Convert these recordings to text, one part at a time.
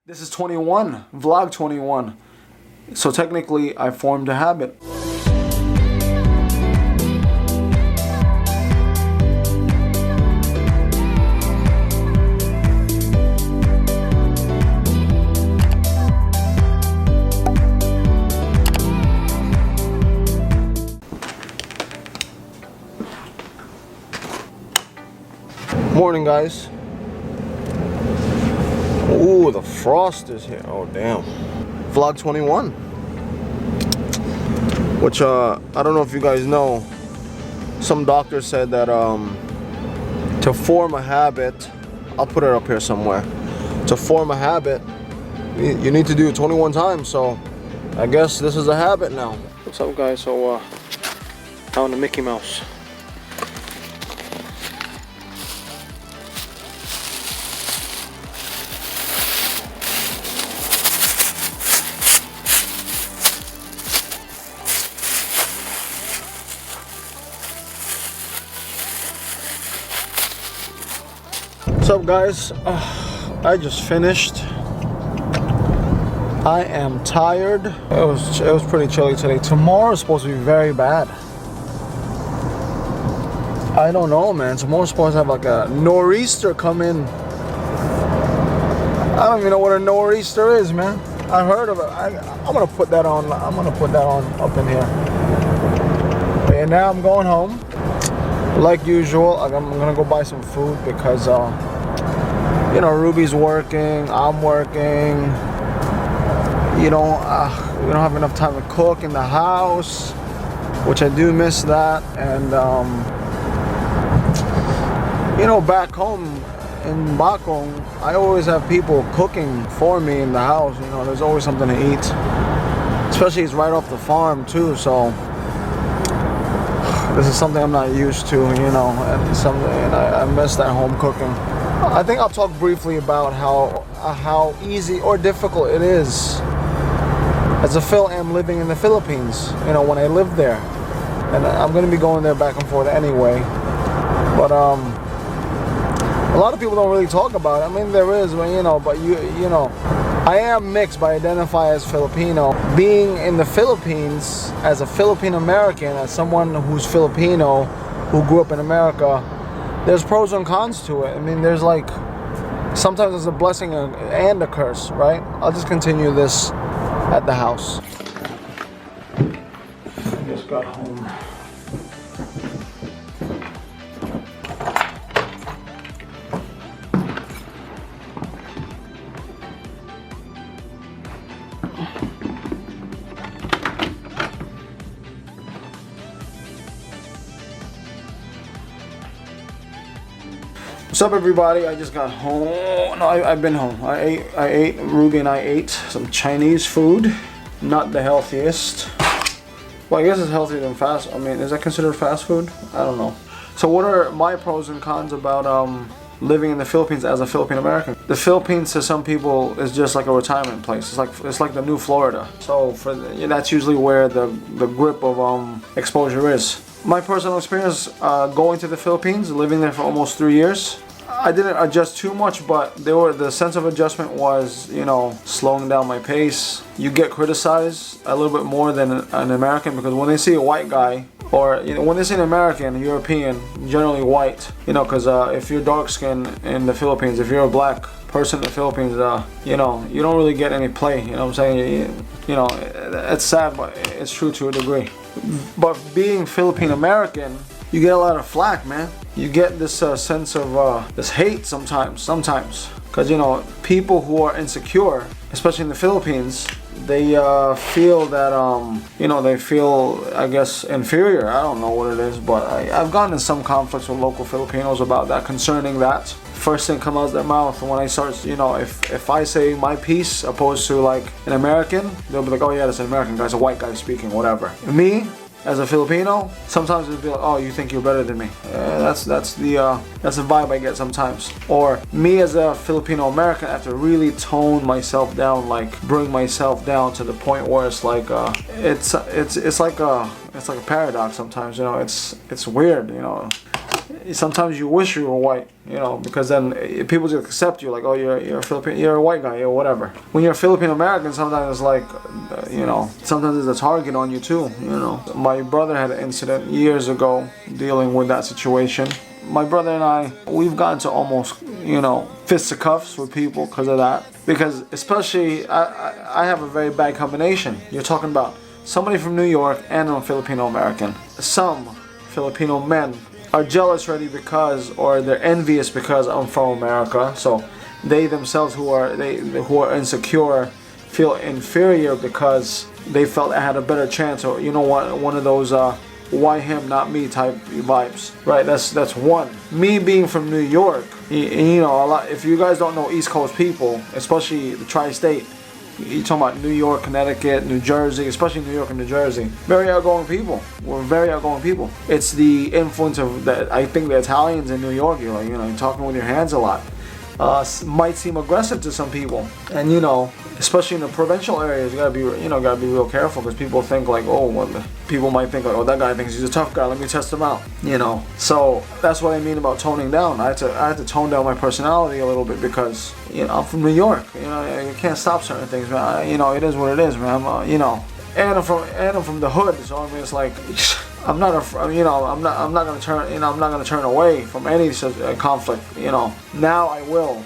This is 21, vlog 21. So technically, I formed a habit. Morning, guys. Ooh, the frost is here. Oh, damn. Vlog 21. Which, I don't know if you guys know. Some doctor said that to form a habit, I'll put it up here somewhere. To form a habit, you need to do it 21 times. So, I guess this is a habit now. What's up, guys? So, out on the Mickey Mouse. What's up, guys? I just finished. I am tired. It was pretty chilly today. Tomorrow is supposed to be very bad. I don't know, man. Tomorrow's supposed to have like a nor'easter come in. I don't even know what a nor'easter is, man. I heard of it. I'm gonna put that on. I'm gonna put that on up in here. And now I'm going home. Like usual, I'm gonna go buy some food because you know, Ruby's working, I'm working. You know, we don't have enough time to cook in the house, which I do miss that. And you know, back home in Bacong, I always have people cooking for me in the house. You know, there's always something to eat. Especially it's right off the farm too, so this is something I'm not used to, you know, and something, and I miss that home cooking. I think I'll talk briefly about how easy or difficult it is as a Phil-Am living in the Philippines, you know, when I lived there. And I'm going to be going there back and forth anyway. But a lot of people don't really talk about it. I mean, there is, you know, but you know, I am mixed, but I identify as Filipino. Being in the Philippines as a Filipino American, as someone who's Filipino, who grew up in America, there's pros and cons to it. I mean, there's like, sometimes it's a blessing and a curse, right? I'll just continue this at the house. I just got home. What's up, everybody? I just got home. No, I've been home. I ate, Ruby and I ate some Chinese food. Not the healthiest. Well, I guess it's healthier than fast. I mean, is that considered fast food? I don't know. So what are my pros and cons about living in the Philippines as a Filipino American? The Philippines to some people is just like a retirement place. It's like the new Florida. So that's usually where the grip of exposure is. My personal experience going to the Philippines, living there for almost 3 years, I didn't adjust too much, but the sense of adjustment was, you know, slowing down my pace. You get criticized a little bit more than an American, because when they see a white guy, or you know, when they see an American, European, generally white, you know, because if you're dark skinned in the Philippines, if you're a black person in the Philippines, you know, you don't really get any play. You know what I'm saying? You know, it's sad, but it's true to a degree. But being Filipino American, you get a lot of flack, man. You get this sense of this hate sometimes, because you know, people who are insecure, especially in the Philippines, they feel that you know, they feel, I guess, inferior. I don't know what it is, but I've gotten in some conflicts with local Filipinos about that, concerning that. First thing comes out of their mouth when I start, you know, if I say my piece opposed to like an American, they'll be like, oh yeah, that's an American guy, it's a white guy speaking, whatever. Me, as a Filipino, sometimes it'll be like, oh, you think you're better than me. That's the vibe I get sometimes. Or me as a Filipino American, I have to really tone myself down, like bring myself down to the point where it's like it's like a paradox sometimes. You know, it's weird. You know, sometimes you wish you were white, you know, because then people just accept you like, oh, you're a Filipino, you're a white guy or whatever. When you're a Filipino American, sometimes it's like, you know, sometimes it's a target on you too, you know. My brother had an incident years ago dealing with that situation. My brother and I, we've gotten to almost, you know, fisticuffs with people because of that. Because especially, I have a very bad combination. You're talking about somebody from New York and a Filipino American. Some Filipino men are jealous already because, or they're envious because I'm from America. So they themselves who are insecure feel inferior because they felt I had a better chance, or you know what, one of those why him not me type vibes, right? That's one. Me being from New York, you know, a lot. If you guys don't know East Coast people, especially the tri-state, you're talking about New York, Connecticut, New Jersey, especially New York and New Jersey. Very outgoing people. We're very outgoing people. It's the influence of that. I think the Italians in New York, you're like, you know, you're talking with your hands a lot. Might seem aggressive to some people, and you know, especially in the provincial areas, you gotta be real careful because people think like, oh, well, people might think like, oh, that guy thinks he's a tough guy. Let me test him out, you know. So that's what I mean about toning down. I had to tone down my personality a little bit because, you know, I'm from New York. You know, you can't stop certain things, man. You know, it is what it is, man. You know, and I'm from the hood, so I mean, it's like. I'm not gonna turn away from any such conflict. You know, now I will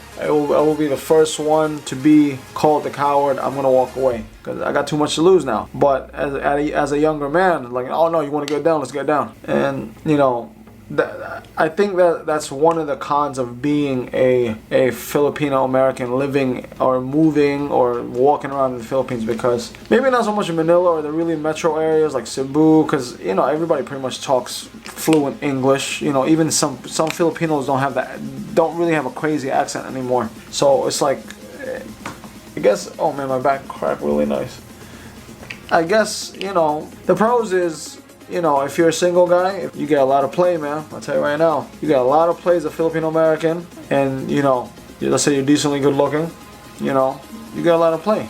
be the first one to be called the coward. I'm gonna walk away because I got too much to lose now. But as a younger man, like, oh no, you want to get down? Let's get down. And you know, I think that's one of the cons of being a Filipino American living or moving or walking around in the Philippines, because maybe not so much in Manila or the really metro areas like Cebu, because you know everybody pretty much talks fluent English. You know, even some Filipinos don't really have a crazy accent anymore. So it's like, I guess, oh man, my back cracked really nice. I guess, you know, the pros is, you know, if you're a single guy, you get a lot of play, man. I'll tell you right now. You get a lot of play as a Filipino American, and, you know, let's say you're decently good looking, you know, you get a lot of play.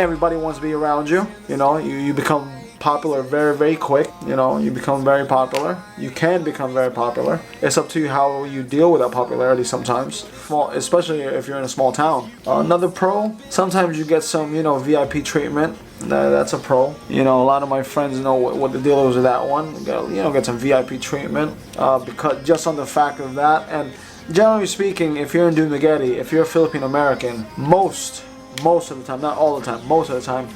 Everybody wants to be around you, you know, you become popular very, very quick, you know, you become very popular. You can become very popular. It's up to you how you deal with that popularity sometimes, especially if you're in a small town. Another pro, sometimes you get some, you know, VIP treatment. That's a pro. You know, a lot of my friends know what the deal is with that one. You know, get some VIP treatment because just on the fact of that. And generally speaking, if you're in Dumaguete, if you're a Filipino American, most of the time, not all the time, most of the time,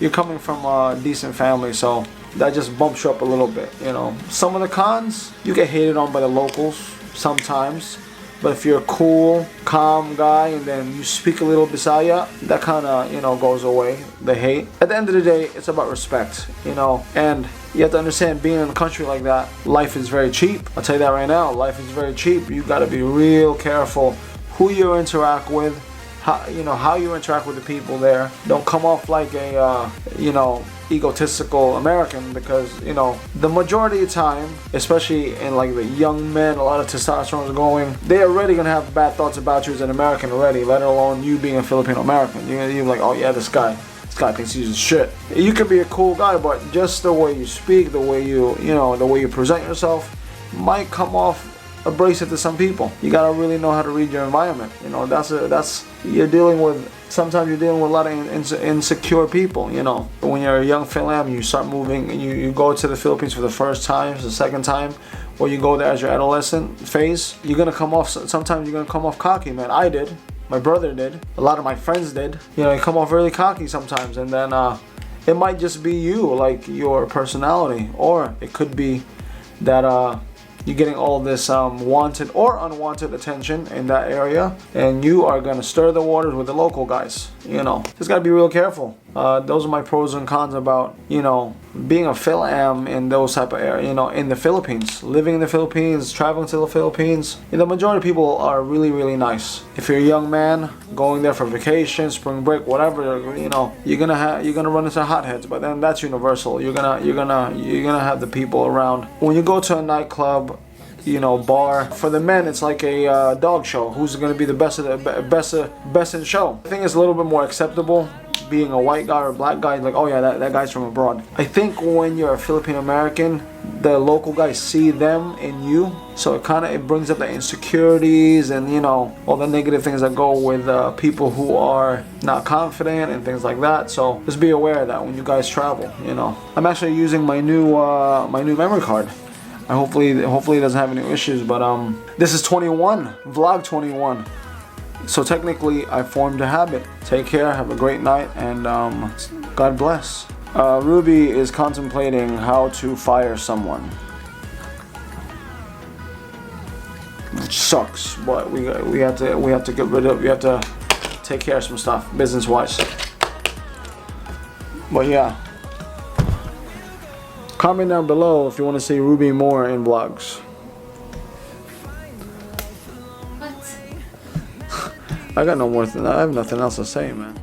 you're coming from a decent family, so that just bumps you up a little bit, you know. Some of the cons, you get hated on by the locals sometimes, but if you're a cool, calm guy and then you speak a little Bisaya, that kind of, you know, goes away, the hate. At the end of the day, it's about respect, you know, and you have to understand, being in a country like that, life is very cheap. I'll tell you that right now, life is very cheap. You got to be real careful who you interact with, how you interact with the people there. Don't come off like a you know, egotistical American, because you know the majority of the time, especially in like the young men, a lot of testosterone is going. They're already gonna have bad thoughts about you as an American already, let alone you being a Filipino American. You're like, oh yeah, this guy thinks he's shit. You could be a cool guy, but just the way you speak, the way you present yourself might come off abrasive to some people. You gotta really know how to read your environment. You know, sometimes you're dealing with a lot of insecure people, you know. When you're a young Philam, you start moving, and you go to the Philippines for the first time, the second time, or you go there as your adolescent phase, sometimes you're gonna come off cocky, man. I did. My brother did. A lot of my friends did. You know, you come off really cocky sometimes, and then it might just be you, like your personality, or it could be that you're getting all this wanted or unwanted attention in that area, and you are gonna stir the waters with the local guys. You know, just gotta be real careful. Those are my pros and cons about, you know, being a Philam in those type of areas. You know, in the Philippines, living in the Philippines, traveling to the Philippines. The majority of people are really, really nice. If you're a young man going there for vacation, spring break, whatever, you know, you're gonna run into hotheads, but then that's universal. You're gonna have the people around. When you go to a nightclub, you know, bar, for the men it's like a dog show. Who's going to be the best in the show? I think it's a little bit more acceptable being a white guy or a black guy, like, oh yeah, that guy's from abroad. I think when you're a Filipino American, the local guys see them in you, so it brings up the insecurities and, you know, all the negative things that go with people who are not confident and things like that. So just be aware of that when you guys travel, you know. I'm actually using my new memory card. Hopefully it doesn't have any issues, but this is 21, vlog 21. So technically I formed a habit. Take care, have a great night, and God bless. Ruby is contemplating how to fire someone, which sucks, but we have to get rid of, we have to take care of some stuff business wise. But yeah, comment down below if you want to see Ruby more in vlogs. What? I got no more. I have nothing else to say, man.